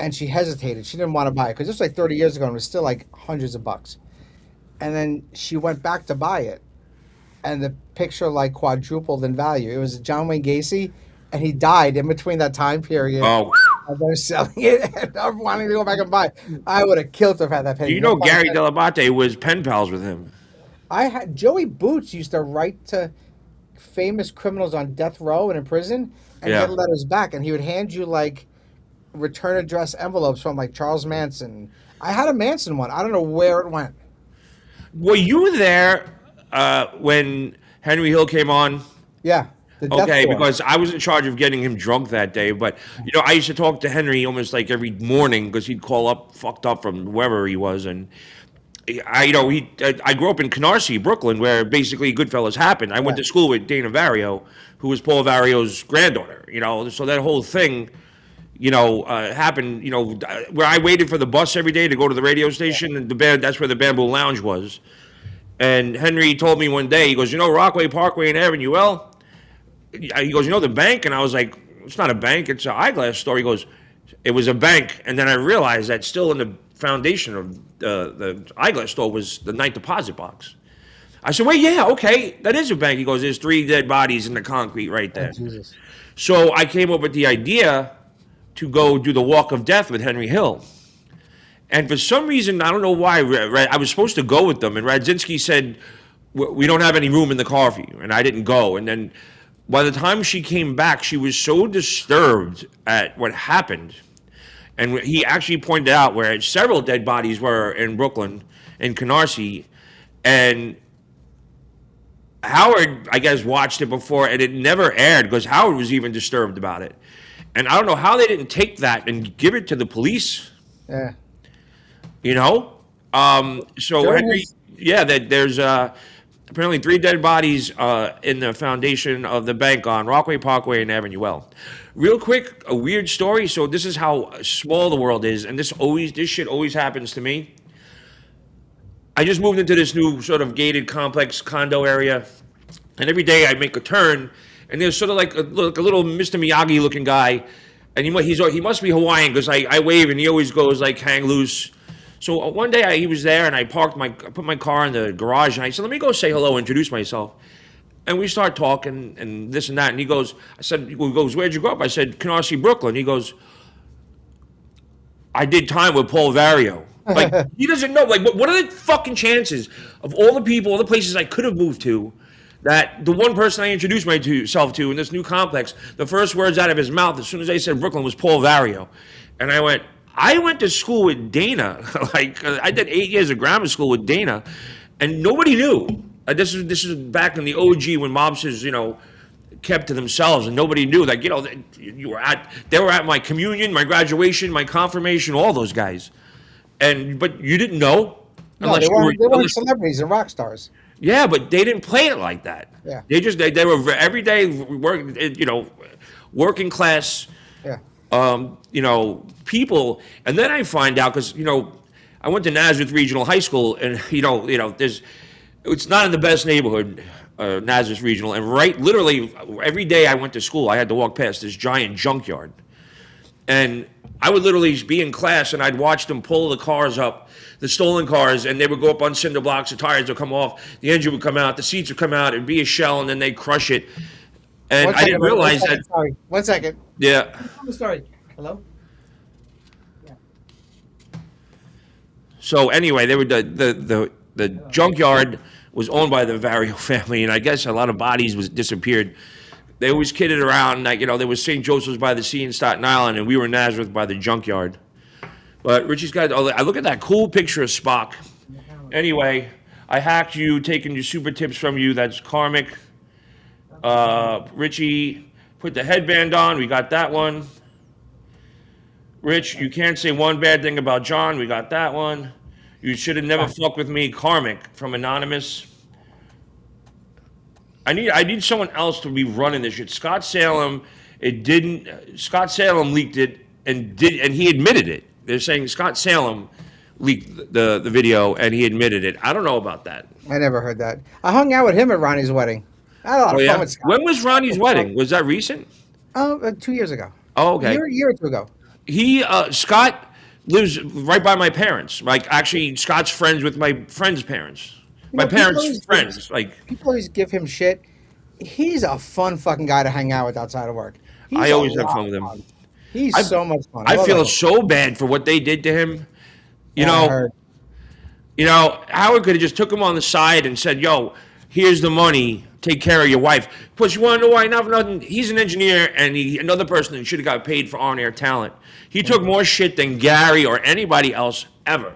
And she hesitated. She didn't want to buy it because this was like 30 years ago and it was still like hundreds of bucks. And then she went back to buy it. And the picture like quadrupled in value. It was John Wayne Gacy, and he died in between that time period. Oh, Of them selling it and I'm wanting to go back and buy it. I would have killed to have had that do painting. you No know pun Gary intended. Delabate was pen pals with him? I had Joey Boots used to write to famous criminals on death row and in prison and Yeah. get letters back, and he would hand you like return address envelopes from like Charles Manson. I had a Manson one. I don't know where it went. Were you there when Henry Hill came on? Yeah, the death Okay, door. because I was in charge of getting him drunk that day. But I used to talk to Henry almost like every morning because he'd call up fucked up from wherever he was, and I grew up in Canarsie, Brooklyn, where basically Goodfellas happened. I went Yeah. to school with Dana Vario, who was Paul Vario's granddaughter. So that whole thing, happened. Where I waited for the bus every day to go to the radio station, and that's where the Bamboo Lounge was. And Henry told me one day, he goes, Rockaway Parkway and Avenue L. He goes, the bank? And I was like, it's not a bank, it's an eyeglass store. He goes, it was a bank. And then I realized that still in the foundation of the eyeglass store was the night deposit box. I said, well, yeah, okay, that is a bank. He goes, there's 3 dead bodies in the concrete right Oh, there. Jesus. So I came up with the idea to go do the Walk of Death with Henry Hill. And for some reason, I don't know why, I was supposed to go with them. And Radzinski said, we don't have any room in the car for you. And I didn't go. And then by the time she came back, she was so disturbed at what happened. And he actually pointed out where several dead bodies were in Brooklyn, in Canarsie. And Howard, I guess, watched it before, and it never aired because Howard was even disturbed about it. And I don't know how they didn't take that and give it to the police. Yeah. So During Henry, his- yeah, there's apparently 3 dead bodies in the foundation of the bank on Rockaway Parkway and Avenue L. Real quick, a weird story. So this is how small the world is, and this shit always happens to me. I just moved into this new sort of gated complex condo area, and every day I make a turn, and there's sort of like a little Mr. Miyagi looking guy, and he must be Hawaiian because I wave and he always goes like hang loose. So one day he was there, and I put my car in the garage, and I said, let me go say hello, introduce myself. And we start talking and this and that, and he goes, where'd you grow up? I said, Canarsie, Brooklyn. He goes, I did time with Paul Vario. Like, he doesn't know. Like, what are the fucking chances of all the people, all the places I could have moved to, that the one person I introduced myself to in this new complex, the first words out of his mouth as soon as I said Brooklyn was Paul Vario. And I went to school with Dana. Like, I did 8 years of grammar school with Dana, and nobody knew. This is back in the OG when mobsters, kept to themselves and nobody knew. Like, they were at my communion, my graduation, my confirmation, all those guys. But you didn't know No, unless they you were. weren't celebrities and rock stars. Yeah, but they didn't play it like that. Yeah. They were everyday working class, Yeah. people. And then I find out because I went to Nazareth Regional High School, and it's not in the best neighborhood, Nazareth Regional, and literally every day I went to school, I had to walk past this giant junkyard, and I would literally be in class, and I'd watch them pull the cars up, the stolen cars, and they would go up on cinder blocks, the tires would come off, the engine would come out, the seats would come out, it'd be a shell, and then they'd crush it. And One I didn't second, one realize second, that. Sorry. 1 second. Yeah. Sorry. Hello? So anyway, they were the junkyard was owned by the Vario family, and I guess a lot of bodies was disappeared. They always kidded around, like, there was St. Joseph's by the Sea in Staten Island, and we were Nazareth by the junkyard. But Richie's got, I look at that cool picture of Spock. Anyway, I hacked you, taking your super tips from you. That's karmic. Richie, put the headband on. We got that one. Rich, you can't say one bad thing about John. We got that one. You should have never fucked with me. Karmic from Anonymous. I need someone else to be running this shit. Scott Salem, it didn't. Scott Salem leaked it and he admitted it. They're saying Scott Salem leaked the video and he admitted it. I don't know about that. I never heard that. I hung out with him at Ronnie's wedding. I had a lot of fun with Scott. When was Ronnie's wedding? Was that recent? 2 years ago. Oh, okay. A year or two ago. Scott lives right by my parents. Like, actually, Scott's friends with my friend's parents. My parents' friends. People always give him shit. He's a fun fucking guy to hang out with outside of work. I always have fun with him. He's so much fun. I feel so bad for what they did to him. Howard could have just took him on the side and said, "Yo, here's the money. Take care of your wife." Plus, you want to know why? Nothing. He's an engineer, and another person that should have got paid for on-air talent. He took more shit than Gary or anybody else ever.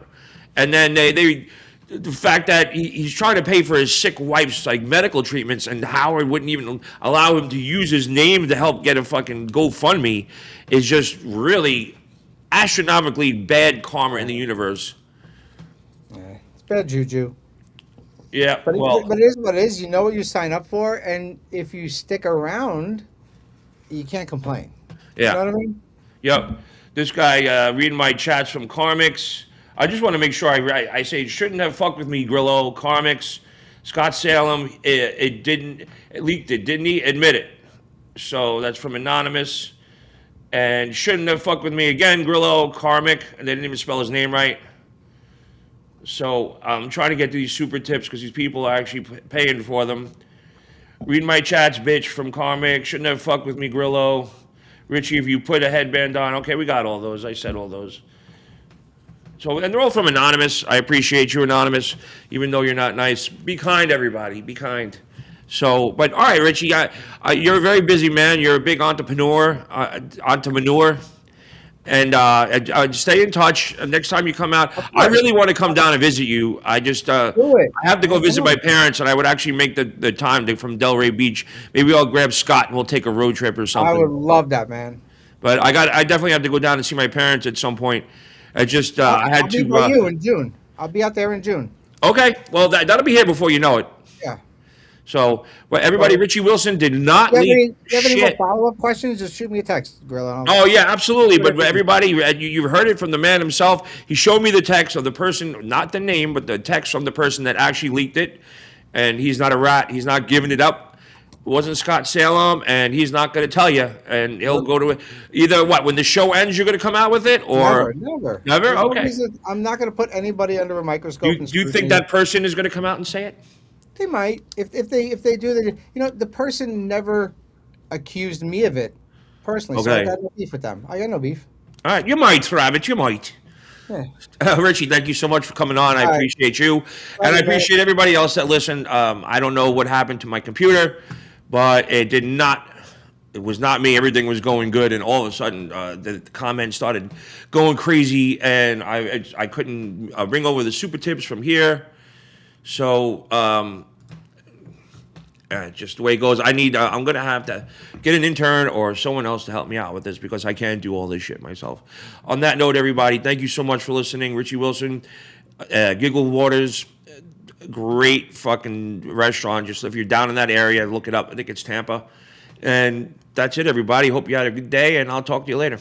And then the fact that he's trying to pay for his sick wife's medical treatments, and Howard wouldn't even allow him to use his name to help get a fucking GoFundMe is just really astronomically bad karma in the universe. Yeah, it's bad juju. Yeah, but it is what it is. You know what you sign up for, and if you stick around, you can't complain. Yeah. You know what I mean? Yep. This guy reading my chats from Karmics. I just want to make sure I say shouldn't have fucked with me, Grillo. Karmics. Scott Salem, it leaked it, didn't he? Admit it. So that's from Anonymous. And shouldn't have fucked with me again, Grillo. Karmic. And they didn't even spell his name right. So I'm trying to get to these super tips because these people are actually paying for them. Read my chats, bitch, from Karmic. Shouldn't have fucked with me, Grillo. Richie, if you put a headband on. Okay, we got all those. I said all those. So, and they're all from Anonymous. I appreciate you, Anonymous, even though you're not nice. Be kind, everybody. Be kind. So, but all right, Richie, you're a very busy man. You're a big entrepreneur. And stay in touch. Next time you come out, I really want to come down and visit you. I just I have to go visit my parents, and I would actually make the time from Delray Beach. Maybe I'll grab Scott and we'll take a road trip or something. I would love that, man. But I definitely have to go down and see my parents at some point. I just I had to. I'll be by you in June. I'll be out there in June. Okay, well that'll be here before you know it. Yeah. So, everybody, Richie Wilson did not leak shit. You have any more follow-up questions? Just shoot me a text, Gorilla. Oh, yeah, absolutely. But everybody, you've heard it from the man himself. He showed me the text of the person, not the name, but the text from the person that actually leaked it. And he's not a rat. He's not giving it up. It wasn't Scott Salem, and he's not going to tell you. And he'll go to it. Either when the show ends, you're going to come out with it? Or Never? Okay. I'm not going to put anybody under a microscope. Do you think that person is going to come out and say it? They might. If they do, the person never accused me of it personally, okay. So I got no beef with them. I got no beef. All right, you might, Rabbit. You might. Yeah. Richie, thank you so much for coming on. I appreciate you, and I appreciate everybody else that listened. I don't know what happened to my computer, but it did not. It was not me. Everything was going good, and all of a sudden, the comments started going crazy, and I couldn't bring over the super tips from here. So, just the way it goes. I'm going to have to get an intern or someone else to help me out with this because I can't do all this shit myself. On that note, everybody, thank you so much for listening. Richie Wilson, Giggle Waters, great fucking restaurant. Just if you're down in that area, look it up. I think it's Tampa. And that's it, everybody. Hope you had a good day, and I'll talk to you later.